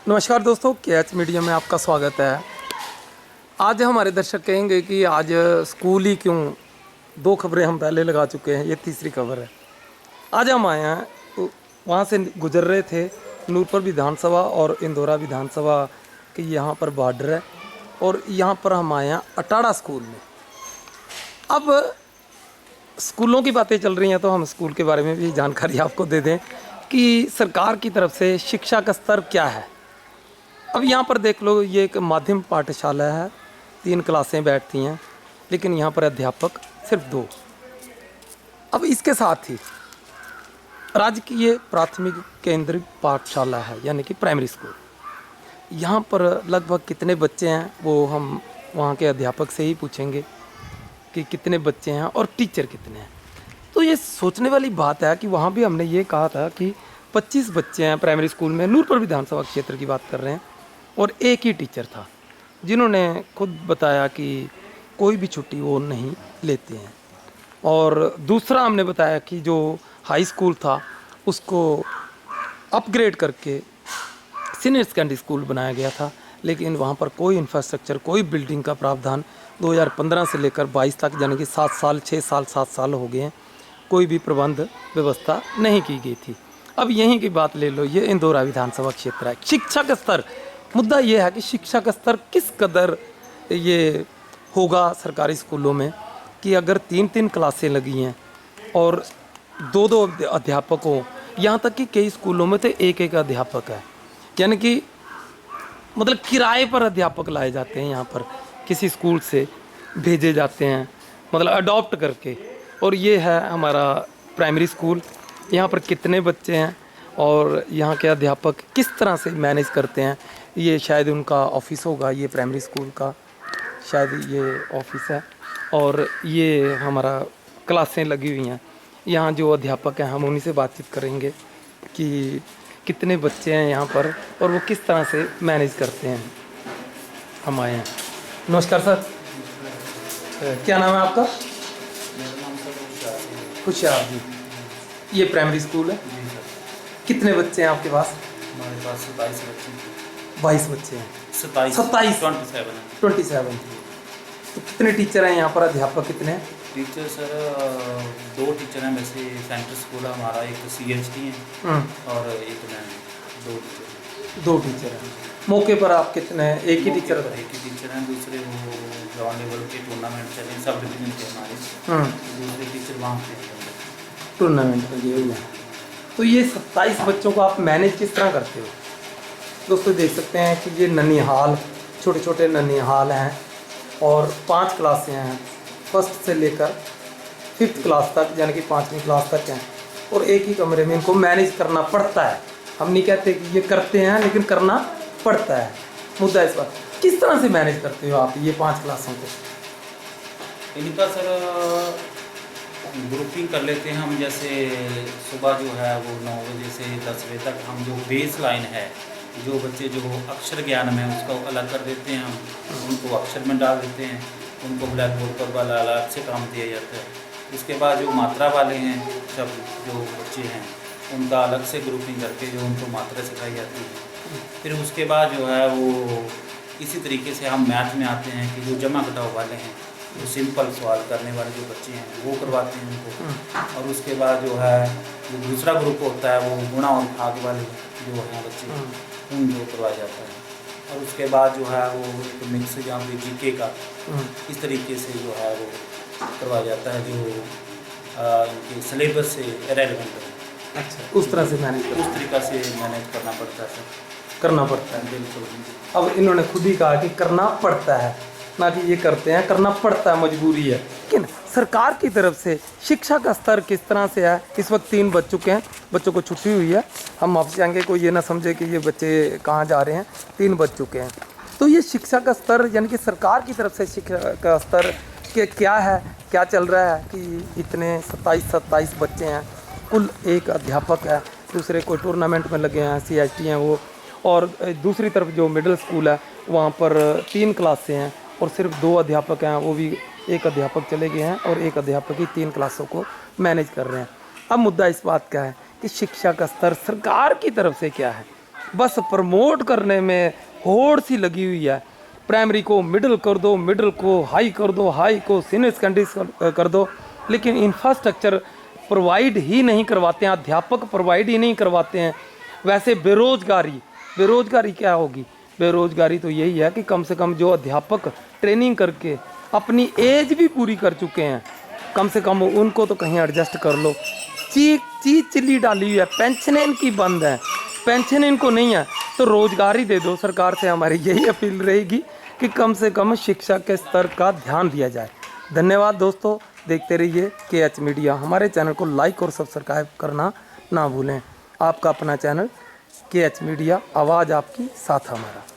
नमस्कार दोस्तों, catch media में आपका स्वागत है। आज हमारे दर्शक कहेंगे कि आज स्कूल ही क्यों। दो खबरें हम पहले लगा चुके हैं, ये तीसरी खबर है। आज हम आए हैं तो वहाँ से गुजर रहे थे। नूरपुर विधानसभा और इंदौरा विधानसभा के यहाँ पर बॉर्डर है और यहाँ पर हम आए हैं अटाड़ा स्कूल में। अब स्कूलों की बातें चल रही हैं तो हम स्कूल के बारे में भी जानकारी आपको दे दें कि सरकार की तरफ से शिक्षा का स्तर क्या है। अब यहाँ पर देख लो, ये एक माध्यमिक पाठशाला है, 3 क्लासें बैठती हैं, लेकिन यहाँ पर अध्यापक सिर्फ 2। अब इसके साथ ही राजकीय प्राथमिक केंद्रीय पाठशाला है, यानी कि प्राइमरी स्कूल। यहाँ पर लगभग कितने बच्चे हैं वो हम वहाँ के अध्यापक से ही पूछेंगे कि कितने बच्चे हैं और टीचर कितने हैं। तो ये सोचने वाली बात है कि वहाँ भी हमने ये कहा था कि 25 बच्चे हैं प्राइमरी स्कूल में। नूरपुर विधानसभा क्षेत्र की बात कर रहे हैं और एक ही टीचर था जिन्होंने खुद बताया कि कोई भी छुट्टी वो नहीं लेते हैं। और दूसरा हमने बताया कि जो हाई स्कूल था उसको अपग्रेड करके सीनियर सेकेंडरी स्कूल बनाया गया था, लेकिन वहाँ पर कोई इंफ्रास्ट्रक्चर, कोई बिल्डिंग का प्रावधान 2015 से लेकर 22 तक, यानी कि 7 साल 6 साल 7 साल हो गए हैं, कोई भी प्रबंध व्यवस्था नहीं की गई थी। अब यहीं की बात ले लो, ये इंदौरा विधानसभा क्षेत्र है। शिक्षा का स्तर, मुद्दा ये है कि शिक्षा का स्तर किस कदर ये होगा सरकारी स्कूलों में कि अगर 3-3 क्लासें लगी हैं और 2-2 अध्यापक हो, यहाँ तक कि कई स्कूलों में तो एक अध्यापक है, यानी कि मतलब किराए पर अध्यापक लाए जाते हैं, यहाँ पर किसी स्कूल से भेजे जाते हैं, मतलब अडॉप्ट करके। और ये है हमारा प्राइमरी स्कूल। यहाँ पर कितने बच्चे हैं और यहाँ के अध्यापक किस तरह से मैनेज करते हैं, ये शायद उनका ऑफिस होगा। ये प्राइमरी स्कूल का शायद ये ऑफिस है और ये हमारा क्लासें लगी हुई हैं। यहाँ जो अध्यापक हैं हम उन्हीं से बातचीत करेंगे कि कितने बच्चे हैं यहाँ पर और वो किस तरह से मैनेज करते हैं। हम आए हैं। नमस्कार सर, क्या नाम है आपका? खुशियार जी। ये प्राइमरी स्कूल है। कितने बच्चे हैं आपके पास? हमारे पास 22 बच्चे 22 बच्चे हैं। 27 27। तो कितने टीचर हैं यहाँ पर, अध्यापक कितने हैं? टीचर सर 2 टीचर हैं। वैसे सेंटर स्कूल है हमारा, एक CHT है और एक मैम। 2 टीचर हैं। मौके पर आप कितने? एक ही टीचर हैं। दूसरे वो ग्राउंड लेवल के टूर्नामेंट चले, सब डिवीजन के हमारे। दूसरे टीचर वहाँ पे टूर्नामेंट में गए हुए हैं। तो ये 27 बच्चों को आप मैनेज किस तरह करते हो? दोस्तों देख सकते हैं कि ये ननिहाल, छोटे छोटे ननिहाल हैं और 5 क्लासें हैं, फर्स्ट से लेकर 5th क्लास तक, यानी कि 5वीं क्लास तक हैं। और एक ही कमरे में इनको मैनेज करना पड़ता है। हम नहीं कहते कि ये करते हैं, लेकिन करना पड़ता है। मुद्दा इस पर किस तरह से मैनेज करते हो आप ये 5 क्लासों को? इनका सर ग्रुपिंग कर लेते हैं हम। जैसे सुबह जो है वो 9 बजे से 10 बजे तक हम जो बेस लाइन है, जो बच्चे जो अक्षर ज्ञान में उसको अलग कर देते हैं, हम उनको अक्षर में डाल देते हैं। उनको ब्लैक बोर्ड पर वाला अलग से काम दिया जाता है। उसके बाद जो मात्रा वाले हैं, सब जो बच्चे हैं उनका अलग से ग्रुपिंग करके जो उनको मात्रा सिखाई जाती है। फिर उसके बाद जो है वो इसी तरीके से हम मैथ में आते हैं कि जो जमा घटाव वाले हैं, जो सिंपल सवाल करने वाले जो बच्चे हैं वो करवाते हैं उनको। और उसके बाद जो है जो दूसरा ग्रुप होता है वो गुणा और भाग वाले जो हैं बच्चे, उनको करवाया जाता है। और उसके बाद जो है वो एक मिक्स या फिर GK का इस तरीके से जो है वो करवाया जाता है, जो इनके सिलेबस से रेलेवेंट है। अच्छा, उस तरह से मैनेज उस तरीक़ा से मैनेज करना पड़ता है सर। करना पड़ता है, बिल्कुल। अब इन्होंने खुद ही कहा कि करना पड़ता है, ना कि ये करते हैं, करना पड़ता है, मजबूरी है। लेकिन सरकार की तरफ से शिक्षा का स्तर किस तरह से है? इस वक्त 3 बज चुके हैं, बच्चों को छुट्टी हुई है। हम आपसे चाहेंगे कोई ये ना समझे कि ये बच्चे कहाँ जा रहे हैं, 3 बज चुके हैं। तो ये शिक्षा का स्तर, यानी कि सरकार की तरफ से शिक्षा का स्तर के क्या है, क्या चल रहा है कि इतने 27 बच्चे हैं, कुल एक अध्यापक है, दूसरे कोई टूर्नामेंट में लगे हैं, CHT हैं वो। और दूसरी तरफ जो मिडिल स्कूल है वहाँ पर 3 क्लासें हैं और सिर्फ 2 अध्यापक हैं, वो भी एक अध्यापक चले गए हैं और एक अध्यापक ही 3 क्लासों को मैनेज कर रहे हैं। अब मुद्दा इस बात का है कि शिक्षा का स्तर सरकार की तरफ से क्या है, बस प्रमोट करने में होड़ सी लगी हुई है। प्राइमरी को मिडिल कर दो, मिडिल को हाई कर दो, हाई को सीनियर सेकेंडरी कर दो, लेकिन इंफ्रास्ट्रक्चर प्रोवाइड ही नहीं करवाते हैं, अध्यापक प्रोवाइड ही नहीं करवाते हैं। वैसे बेरोजगारी क्या होगी? बेरोजगारी तो यही है कि कम से कम जो अध्यापक ट्रेनिंग करके अपनी एज भी पूरी कर चुके हैं, कम से कम उनको तो कहीं एडजस्ट कर लो। चीज चिल्ली डाली हुई है, पेंशन इनकी बंद है, पेंशन इनको नहीं है, तो रोजगार ही दे दो। सरकार से हमारी यही अपील रहेगी कि कम से कम शिक्षा के स्तर का ध्यान दिया जाए। धन्यवाद दोस्तों, देखते रहिए KH मीडिया। हमारे चैनल को लाइक और सब्सक्राइब करना ना भूलें। आपका अपना चैनल KH मीडिया, आवाज़ आपकी, साथ हमारा।